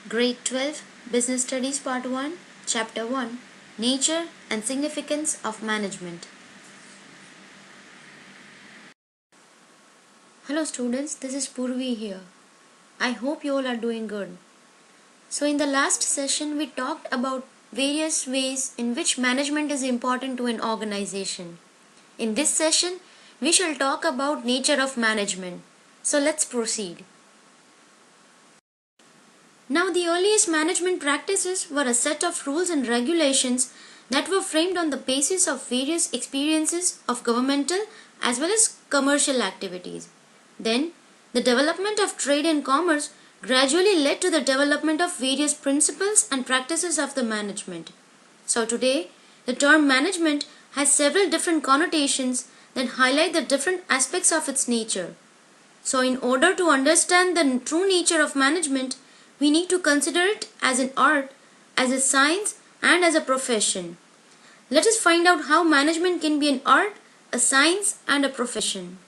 Grade 12 Business Studies Part 1 Chapter 1 Nature and Significance of Management. Hello students, this is Purvi here. I hope you all are doing good. So in the last session we talked about various ways in which management is important to an organization. In this session we shall talk about nature of management. So let's proceed. Now, the earliest management practices were a set of rules and regulations that were framed on the basis of various experiences of governmental as well as commercial activities. Then, the development of trade and commerce gradually led to the development of various principles and practices of the management. So today, the term management has several different connotations that highlight the different aspects of its nature. So in order to understand the true nature of management, we need to consider it as an art, as a science, and as a profession. Let us find out how management can be an art, a science, and a profession.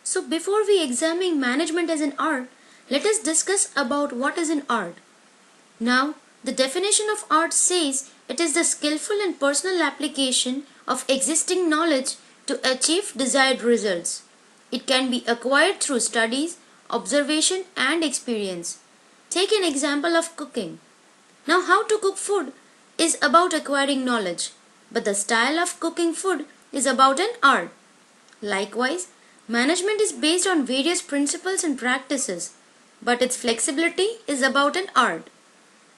So before we examine management as an art, let us discuss about what is an art. Now, the definition of art says it is the skillful and personal application of existing knowledge to achieve desired results. It can be acquired through studies, observation and experience. Take an example of cooking. Now, how to cook food is about acquiring knowledge, but the style of cooking food is about an art. Likewise, management is based on various principles and practices, but its flexibility is about an art.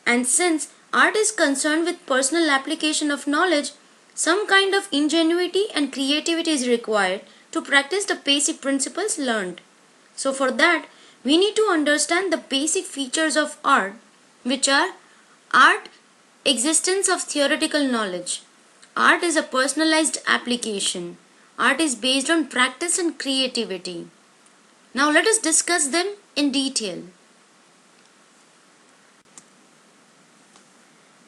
And since art is concerned with personal application of knowledge, some kind of ingenuity and creativity is required to practice the basic principles learned. So for that, we need to understand the basic features of art, which are art, existence of theoretical knowledge. Art is a personalized application. Art is based on practice and creativity. Now let us discuss them in detail.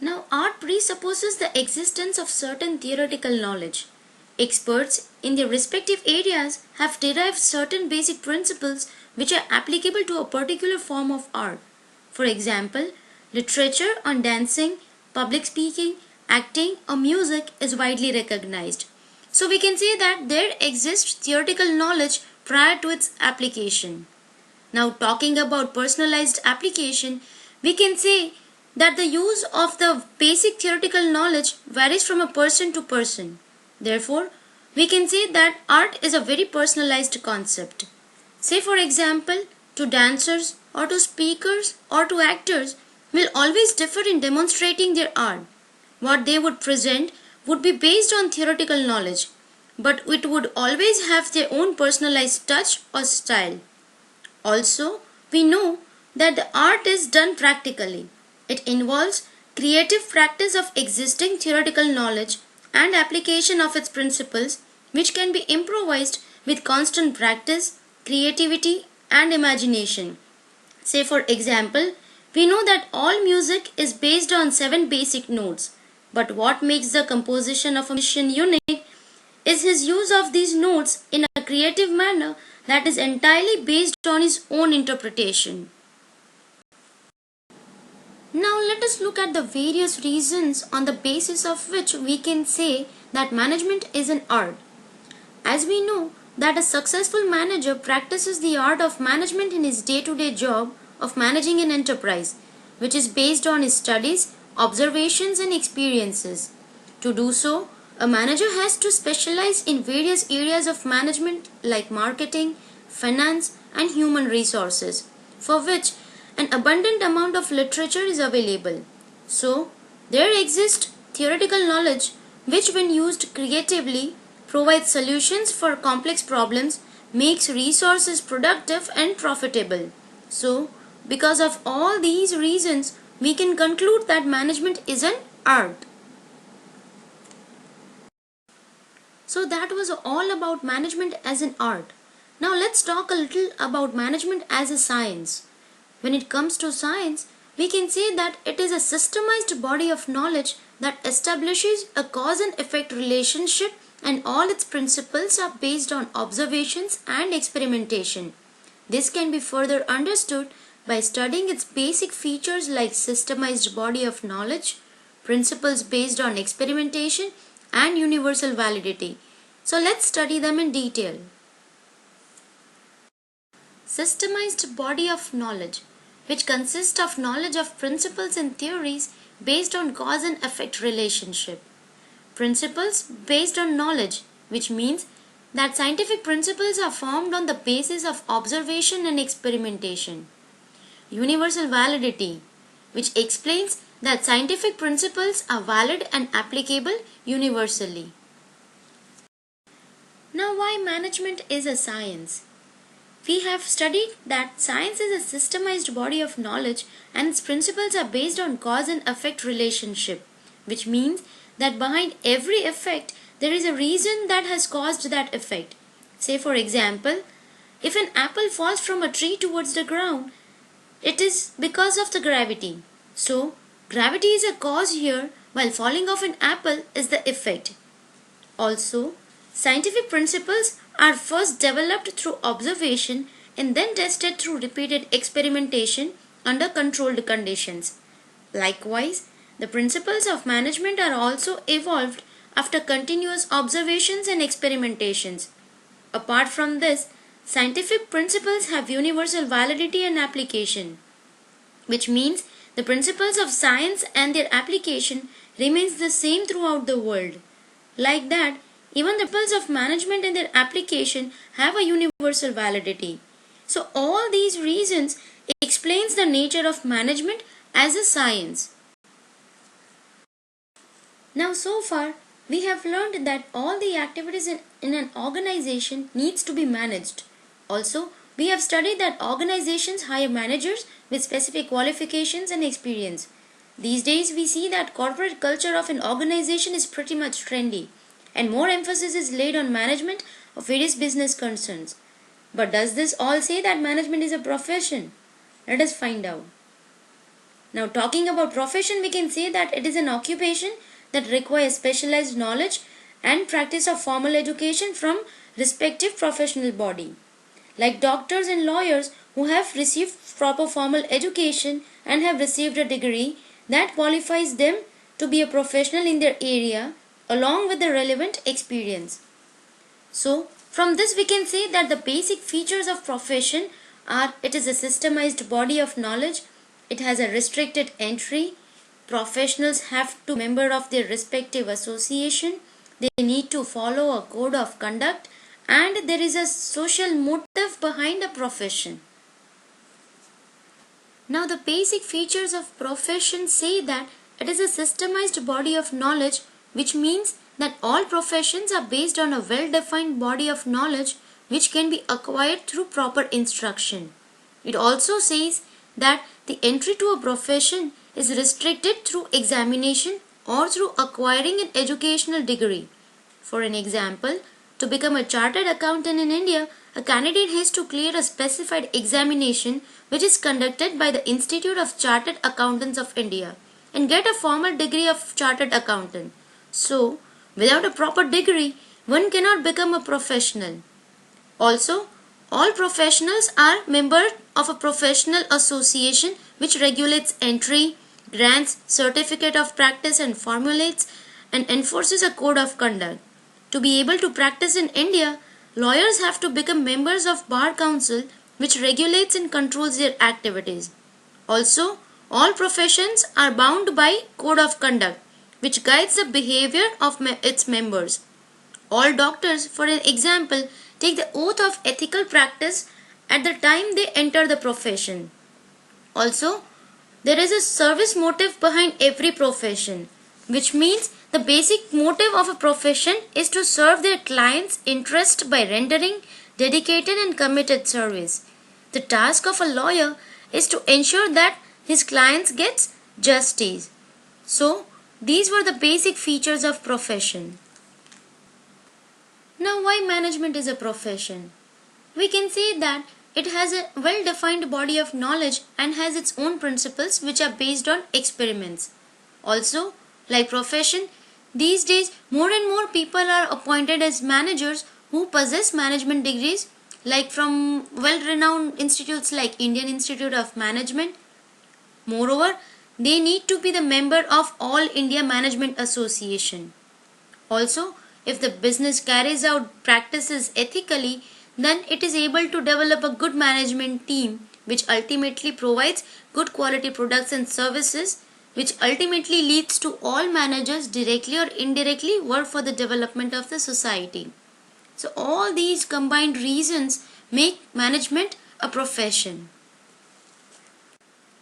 Now, art presupposes the existence of certain theoretical knowledge. Experts in their respective areas have derived certain basic principles which are applicable to a particular form of art. For example, literature on dancing, public speaking, acting or music is widely recognized. So we can say that there exists theoretical knowledge prior to its application. Now, talking about personalized application, we can say that the use of the basic theoretical knowledge varies from a person to person. Therefore, we can say that art is a very personalized concept. Say for example, to dancers or to speakers or to actors will always differ in demonstrating their art. What they would present would be based on theoretical knowledge, but it would always have their own personalized touch or style. Also, we know that the art is done practically. It involves creative practice of existing theoretical knowledge and application of its principles, which can be improvised with constant practice, creativity and imagination. Say for example, we know that all music is based on 7 basic notes, but what makes the composition of a musician unique is his use of these notes in a creative manner that is entirely based on his own interpretation. Now let us look at the various reasons on the basis of which we can say that management is an art. As we know that a successful manager practices the art of management in his day-to-day job of managing an enterprise, which is based on his studies, observations and experiences. To do so, a manager has to specialize in various areas of management like marketing, finance and human resources, for which an abundant amount of literature is available. So, there exists theoretical knowledge which when used creatively provides solutions for complex problems, makes resources productive and profitable. So, because of all these reasons, we can conclude that management is an art. So that was all about management as an art. Now let's talk a little about management as a science. When it comes to science, we can say that it is a systemized body of knowledge that establishes a cause and effect relationship, and all its principles are based on observations and experimentation. This can be further understood by studying its basic features like systemized body of knowledge, principles based on experimentation, and universal validity. So let's study them in detail. Systemized body of knowledge, which consists of knowledge of principles and theories based on cause and effect relationship. Principles based on knowledge, which means that scientific principles are formed on the basis of observation and experimentation. Universal validity, which explains that scientific principles are valid and applicable universally. Now, why management is a science? We have studied that science is a systemized body of knowledge and its principles are based on cause and effect relationship, which means that behind every effect there is a reason that has caused that effect. Say for example, if an apple falls from a tree towards the ground, it is because of the gravity. So, gravity is a cause here while falling of an apple is the effect. Also, scientific principles are first developed through observation and then tested through repeated experimentation under controlled conditions. Likewise, the principles of management are also evolved after continuous observations and experimentations. Apart from this, scientific principles have universal validity and application, which means the principles of science and their application remains the same throughout the world. Like that, even the principles of management and their application have a universal validity. So all these reasons explains the nature of management as a science. Now so far, we have learned that all the activities in an organization needs to be managed. Also, we have studied that organizations hire managers with specific qualifications and experience. These days, we see that corporate culture of an organization is pretty much trendy, and more emphasis is laid on management of various business concerns. But does this all say that management is a profession? Let us find out. Now, talking about profession, we can say that it is an occupation that requires specialized knowledge and practice of formal education from respective professional body. Like doctors and lawyers who have received proper formal education and have received a degree that qualifies them to be a professional in their area along with the relevant experience. So, from this we can say that the basic features of profession are: it is a systemized body of knowledge, it has a restricted entry, professionals have to be member of their respective association, they need to follow a code of conduct, and there is a social motive behind a profession. Now the basic features of profession say that it is a systemized body of knowledge, which means that all professions are based on a well-defined body of knowledge which can be acquired through proper instruction. It also says that the entry to a profession is restricted through examination or through acquiring an educational degree. For an example, to become a chartered accountant in India, a candidate has to clear a specified examination which is conducted by the Institute of Chartered Accountants of India and get a formal degree of chartered accountant. So, without a proper degree, one cannot become a professional. Also, all professionals are members of a professional association which regulates entry, grants certificate of practice and formulates and enforces a code of conduct. To be able to practice in India, lawyers have to become members of Bar Council which regulates and controls their activities. Also, all professions are bound by code of conduct which guides the behavior of its members. All doctors, for an example, take the oath of ethical practice at the time they enter the profession. Also, there is a service motive behind every profession, which means the basic motive of a profession is to serve their clients' interest by rendering dedicated and committed service. The task of a lawyer is to ensure that his clients gets justice. So, these were the basic features of profession. Now, why management is a profession? We can say that it has a well-defined body of knowledge and has its own principles which are based on experiments. Also, like profession, these days more and more people are appointed as managers who possess management degrees like from well-renowned institutes like Indian Institute of Management. Moreover, they need to be the member of All India Management Association. Also, if the business carries out practices ethically, then it is able to develop a good management team which ultimately provides good quality products and services, which ultimately leads to all managers directly or indirectly work for the development of the society. So all these combined reasons make management a profession.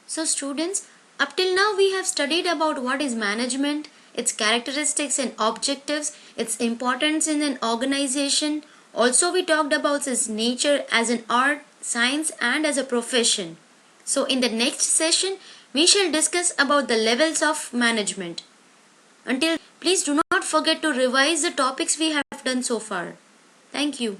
So students, up till now we have studied about what is management, its characteristics and objectives, its importance in an organization. Also we talked about its nature as an art, science and as a profession. So in the next session, we shall discuss about the levels of management. Until then, please do not forget to revise the topics we have done so far. Thank you.